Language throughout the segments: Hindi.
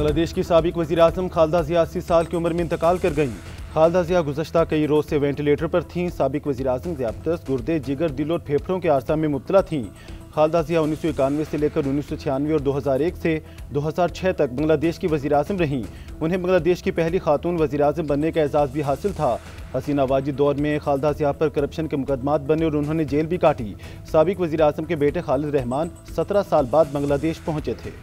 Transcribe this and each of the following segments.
बांग्लादेश की साबिक वज़ीर-ए-आज़म खालिदा ज़िया 80 साल की उम्र में इंतकाल कर गईं। खालिदा ज़िया गुज़श्ता कई रोज़ से वेंटिलेटर पर थीं। साबिक वज़ीर-ए-आज़म ज़ियापतस गुर्दे, जिगर, दिल और फेफड़ों के आर्सा में मुब्तला थीं। खालिदा ज़िया 1991 से लेकर 1996 और 2001 से 2006 तक बांग्लादेश की वज़ीर-ए-आज़म रहीं। उन्हें बांग्लादेश की पहली खातून वज़ीर-ए-आज़म बनने का एजाज़ भी हासिल था। हसीना वाजिद दौर में खालिदा ज़िया पर करप्शन के मुकदमात बने और उन्होंने जेल भी काटी। साबिक वज़ीर-ए-आज़म के बेटे खालिद रहमान 17 साल बाद बांग्लादेश पहुंचे थे।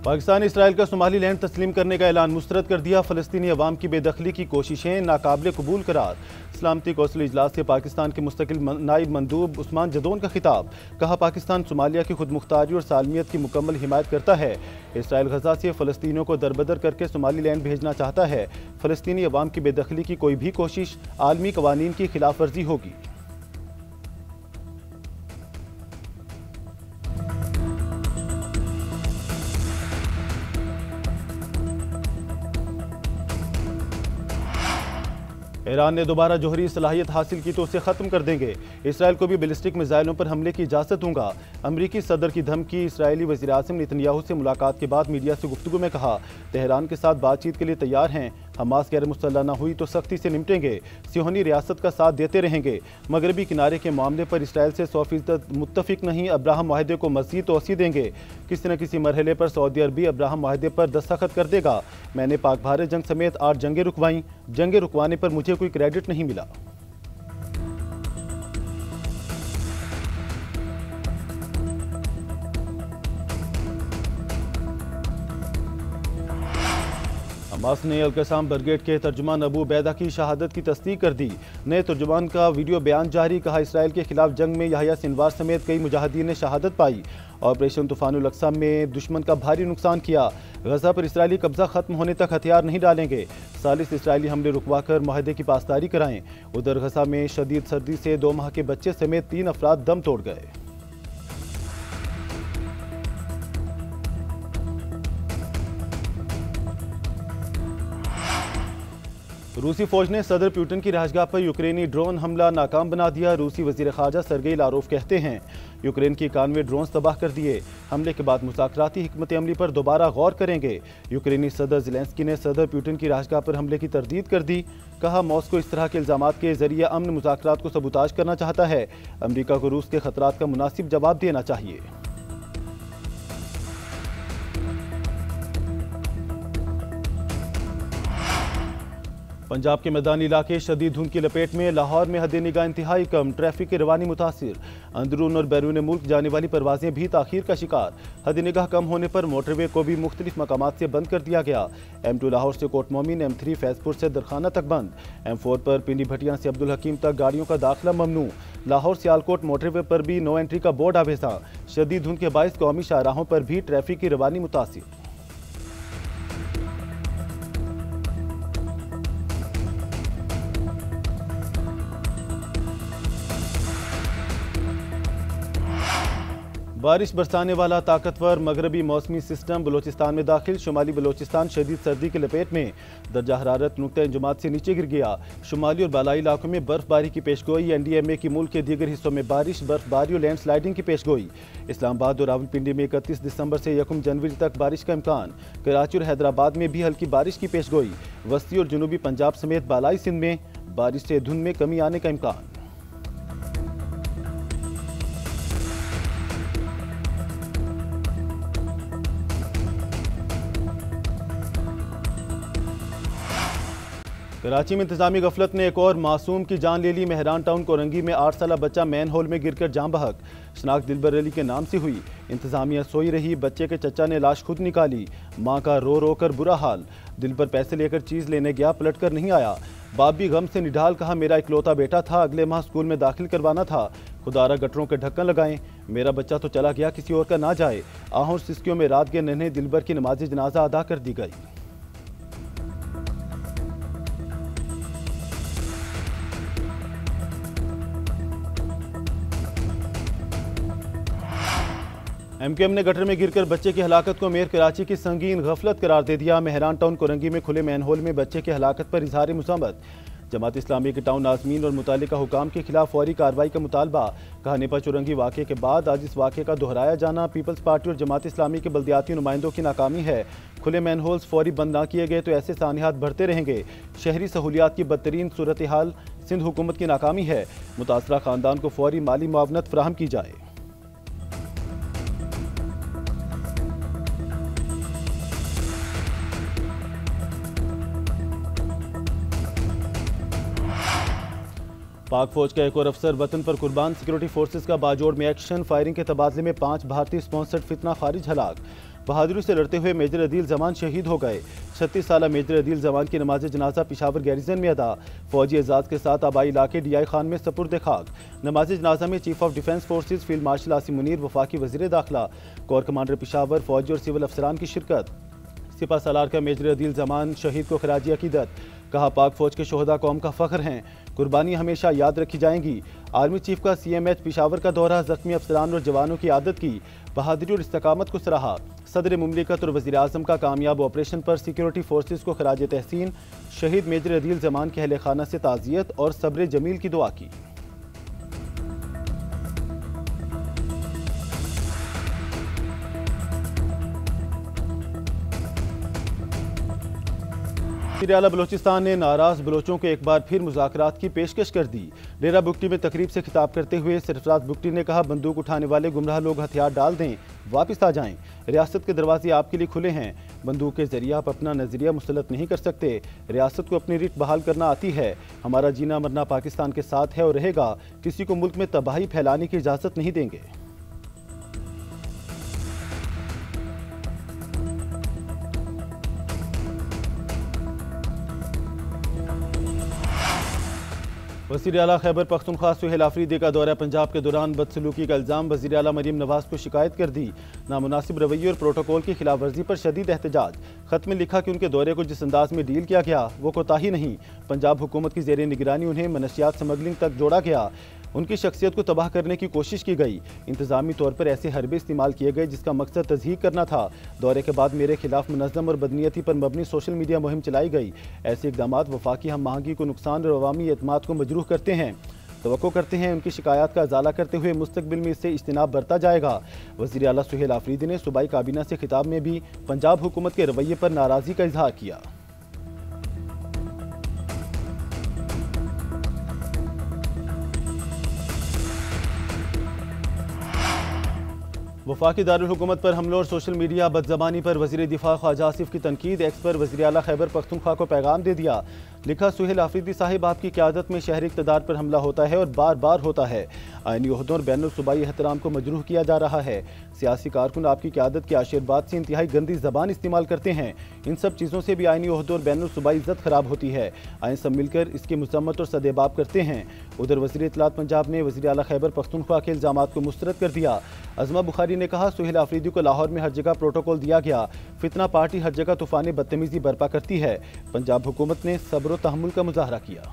पाकिस्तान ने इसराइल का सोमाली लैंड तस्लीम करने का ऐलान मुस्तरद कर दिया। फ़लस्तीनी अवाम की बेदखली की कोशिशें नाकाबिल कबूल करार। सलामती कौंसिल इजलास से पाकिस्तान के मुस्तकिल नायब मंदूब उस्मान जदौन का खिताब। कहा, पाकिस्तान सोमालिया की खुद मुख्तारी और सालमियत की मुकम्मल हिमायत करता है। इसराइल गजा से फ़लस्तीनियों को दरबदर करके सोमाली लैंड भेजना चाहता है। फ़लस्तीनी अवाम की बेदखली की कोई भी कोशिश आलमी कवानीन की खिलाफ वर्जी होगी। ईरान ने दोबारा जोहरी सलाहियत हासिल की तो उसे ख़त्म कर देंगे। इसराइल को भी बैलिस्टिक मिसाइलों पर हमले की इजाज़त दूंगा। अमरीकी सदर की धमकी। इसराइली वज़ीर-ए-आज़म नेतन्याहू से मुलाकात के बाद मीडिया से गुफ्तगू में कहा, तेहरान के साथ बातचीत के लिए तैयार हैं। हमास गैर मुसल्लह न हुई तो सख्ती से निपटेंगे। सियोनी रियासत का साथ देते रहेंगे। मगरबी किनारे के मामले पर इसराइल से 100% मुत्तफिक नहीं। अब्राहम माहदे को मज़ीद तोसी देंगे। किसी न किसी मरहले पर सऊदी अरबी अब्राहम माहदे पर दस्तखत कर देगा। मैंने पाक भारत जंग समेत 8 जंगें रुकवाईं। जंगें रुकवाने पर मुझे कोई क्रेडिट नहीं मिला। हमास ने अल-कसाम ब्रिगेड के तर्जुमान अबू उबैदा की शहादत की तस्दीक कर दी। नए तर्जुमान का वीडियो बयान जारी। कहा, इसराइल के खिलाफ जंग में याह्या सिनवार समेत कई मुजाहिदीन ने शहादत पाई। ऑपरेशन तूफानुल अक्सा में दुश्मन का भारी नुकसान किया। गजा पर इसराइली कब्जा खत्म होने तक हथियार नहीं डालेंगे। सालिस इसराइली हमले रुकवाकर मुआहदे की पासदारी कराएं। उधर गजा में शदीद सर्दी से 2 माह के बच्चे समेत 3 अफराद दम तोड़ गए। रूसी फौज ने सदर पुतिन की रहायशगाह पर यूक्रेनी ड्रोन हमला नाकाम बना दिया। रूसी वजीर ख़ारजा सरगेई लारोव कहते हैं, यूक्रेन की 91 ड्रोन्स तबाह कर दिए। हमले के बाद मुज़ाकराती हिकमत अमली पर दोबारा गौर करेंगे। यूक्रेनी सदर ज़ेलेंस्की ने सदर पुतिन की रहायशगाह पर हमले की तरदीद कर दी। कहा, मॉस्को इस तरह के इल्ज़ामात के जरिए अमन मुज़ाकरात को सबूताज करना चाहता है। अमरीका को रूस के खतरात का मुनासिब जवाब देना चाहिए। पंजाब के मैदानी इलाके शदीद धुंध की लपेट में। लाहौर में हद निगाह इंतहाई कम। ट्रैफिक की रवानी मुतासिर। अंदरून और बैरून मुल्क जाने वाली परवाजें भी ताखीर का शिकार। हद निगाह कम होने पर मोटरवे को भी मुख्तलिफ मकामात से बंद कर दिया गया। M2 लाहौर से कोट मोमिन, M3 फैजपुर से दरखाना तक बंद। M4 पर पिंडी भटियां से अब्दुल हकीम तक गाड़ियों का दाखिला ममनू। लाहौर सियालकोट मोटरवे पर भी नो एंट्री का बोर्ड आवेजा। शदीद धुंध के बाइस कौमी शाहराहों पर भी ट्रैफिक की रवानी मुतासिर। बारिश बरसाने वाला ताकतवर मगरबी मौसमी सिस्टम बलोचिस्तान में दाखिल। शुमाली बलोचिस्तान शदीद सर्दी की लपेट में। दर्जा हरारत नुक्ता इंजमात से नीचे गिर गया। शुमाली और बालाई इलाकों में बर्फबारी की पेशगोई। NDMA की मुल्क के दीगर हिस्सों में बारिश, बर्फबारी और लैंडस्लाइडिंग की पेशगोई। इस्लामाबाद और रावलपिंडी में 31 दिसंबर से 1 जनवरी तक बारिश का इम्कान। कराची और हैदराबाद में भी हल्की बारिश की पेशगोई। वस्ती और जनूबी पंजाब समेत बालाई सिंध में बारिश से धुंध में कमी आने का इम्कान। कराची में इंतजामी गफलत ने एक और मासूम की जान ले ली। मेहरान टाउन कोरंगी में 8 साला बच्चा मैन होल में गिरकर जान बहक। शनाख्त दिलबर अली के नाम से हुई। इंतजामिया सोई रही। बच्चे के चचा ने लाश खुद निकाली। मां का रो रो कर बुरा हाल। दिलबर पैसे लेकर चीज़ लेने गया, पलट कर नहीं आया। बाप भी गम से निढाल। कहा, मेरा इकलौता बेटा था, अगले माह स्कूल में दाखिल करवाना था। खुदारा गटरों के ढक्कन लगाएं। मेरा बच्चा तो चला गया, किसी और का ना जाए। आहों सिस्कियों में रात के नन्हे दिलबर की नमाज जनाजा अदा कर दी गई। MKM ने गटर में गिरकर बच्चे की हलाकत को मेयर कराची की संगीन गफलत करार दे दिया। मेहरान टाउन कोरंगी में खुले मैन होल में बच्चे की हलाकत पर इजहार मुसम्मत। जमात इस्लामी के टाउन नाज़मीन और मुतालिका हुकाम के खिलाफ फौरी कार्रवाई का मुतालबा। कहा नेपा चुरंगी वाक़े के बाद आज इस वाक़े का दोहराया जाना पीपल्स पार्टी और जमात इस्लामी के बल्दियाती नुमाइंदों की नाकामी है। खुले मैन होल्स फौरी बंद ना किए गए तो ऐसे सानियात बढ़ते रहेंगे। शहरी सहूलियात की बदतरीन सूरत हाल सिंध हुकूमत की नाकामी है। मुतासरा खानदान को फौरी माली मुआवनत फराहम की जाए। पाक फौज का एक और अफसर वतन पर कुर्बान। सिक्योरिटी फोर्सेस का बाजोड़ में एक्शन। फायरिंग के तबादले में 5 भारतीय स्पॉन्सर्ड फितना खारिज हलाक। बहादुरी से लड़ते हुए मेजर अदील जमान शहीद हो गए। 36 साला मेजर अदील जमान की नमाज जनाजा पिशावर गैरिजन में अदा। फौजी एजाज के साथ आबाई इलाके DI खान में सपुर्द खाक। नमाज जनाजा में chief of defence forces field marshal Asim Munir, वफाकी वजीर दाखिला, कोर कमांडर पिशावर, फौजी और सिविल अफसरान की शिरकत। सिपा सालार का मेजर अदील जमान शहीद को खराजी अकीदत। कहा पाक फौज के शोहदा कौम का फख्र हैं, कुर्बानी हमेशा याद रखी जाएंगी। आर्मी चीफ का CMH पिशावर का दौरा, जख्मी अफसरान और जवानों की आदत की बहादुरी और इस्तकामत को सराहा। सदर मुमलिकत और वज़ीर आज़म का कामयाब ऑपरेशन पर सिक्योरिटी फोर्सेस को खराज तहसीन। शहीद मेजर अदील जमान के अहले खाना से ताज़ियत और सब्र जमील की दुआ की। वज़ीर आला बलोचिस्तान ने नाराज बलोचों को एक बार फिर मुज़ाकरात की पेशकश कर दी। डेरा बुगटी में तकरीब से खिताब करते हुए सरफराज बुगटी ने कहा बंदूक उठाने वाले गुमराह लोग हथियार डाल दें, वापस आ जाएं। रियासत के दरवाजे आपके लिए खुले हैं। बंदूक के जरिए आप अपना नजरिया मुसलत नहीं कर सकते। रियासत को अपनी रीत बहाल करना आती है। हमारा जीना मरना पाकिस्तान के साथ है और रहेगा। किसी को मुल्क में तबाही फैलाने की इजाज़त नहीं देंगे। वज़ीर आला खैबर पख्तूनख्वा सुहेल आफरीदी का दौरा पंजाब के दौरान बदसलूकी का इल्ज़ाम। वज़ीर आला मरीम नवाज को शिकायत कर दी। नामुनासिब रवैये और प्रोटोकॉल की खिलाफ वर्जी पर शदीद एहतजाज। खत में लिखा कि उनके दौरे को जिस अंदाज में डील किया गया वो कोताही नहीं। पंजाब हुकूमत की ज़ेर निगरानी उन्हें मनशियात स्मगलिंग तक जोड़ा गया। उनकी शख्सियत को तबाह करने की कोशिश की गई। इंतजामी तौर पर ऐसे हरबे इस्तेमाल किए गए जिसका मकसद तज़हीक करना था। दौरे के बाद मेरे खिलाफ मुनज़्ज़म और बदनीयती पर मबनी सोशल मीडिया मुहिम चलाई गई। ऐसे इक़दाम वफाकी हम आहंगी को नुकसान और अवामी एतमाद को मजरूह करते हैं। तवक्को करते हैं उनकी शिकायत का अजाला करते हुए मुस्तकबिल में इससे इज्तिनाब बरता जाएगा। वज़ीर आला सुहेल आफरीदी ने सूबाई काबीना से खिताब में भी पंजाब हुकूमत के रवैये पर नाराज़गी का इजहार किया। वफाकी दारुल हुकूमत पर हमलों और सोशल मीडिया बदज़बानी पर वज़ीर दिफा ख्वाजा आसिफ की तनकीद। एक्स पर वज़ीर आला खैबर पख्तूनख्वा को पैगाम दे दिया। लिखा सुहेल आफरीदी साहिब आपकी क़यादत में शहरी इक़्तिदार पर हमला होता है और बार बार होता है। आईनी ओहदों और बैनुल सूबाई एहतराम को मजरूह किया जा रहा है। सियासी कारकुन आपकी क़यादत के आशीर्वाद से इंतहाई गंदी ज़बान इस्तेमाल करते हैं। इन सब चीज़ों से भी आईनी ओहदों और बैनुल सूबाई इज़्ज़त ख़राब होती है। आइन सब मिलकर इसकी मज़म्मत और सदेबाब करते हैं। उधर वज़ीर इत्तलात पंजाब ने वज़ीर आला खैबर पख्तूनख्वा के इल्ज़ामात को मुस्तरद कर दिया। अज़मा बुखारी ने कहा सुहेल आफरीदी को लाहौर में हर जगह प्रोटोकॉल दिया गया। फितना पार्टी हर जगह तूफ़ान बदतमीज़ी बर्पा करती है। पंजाब हुकूमत ने सब्र व तहम्मुल का मुजाहरा किया।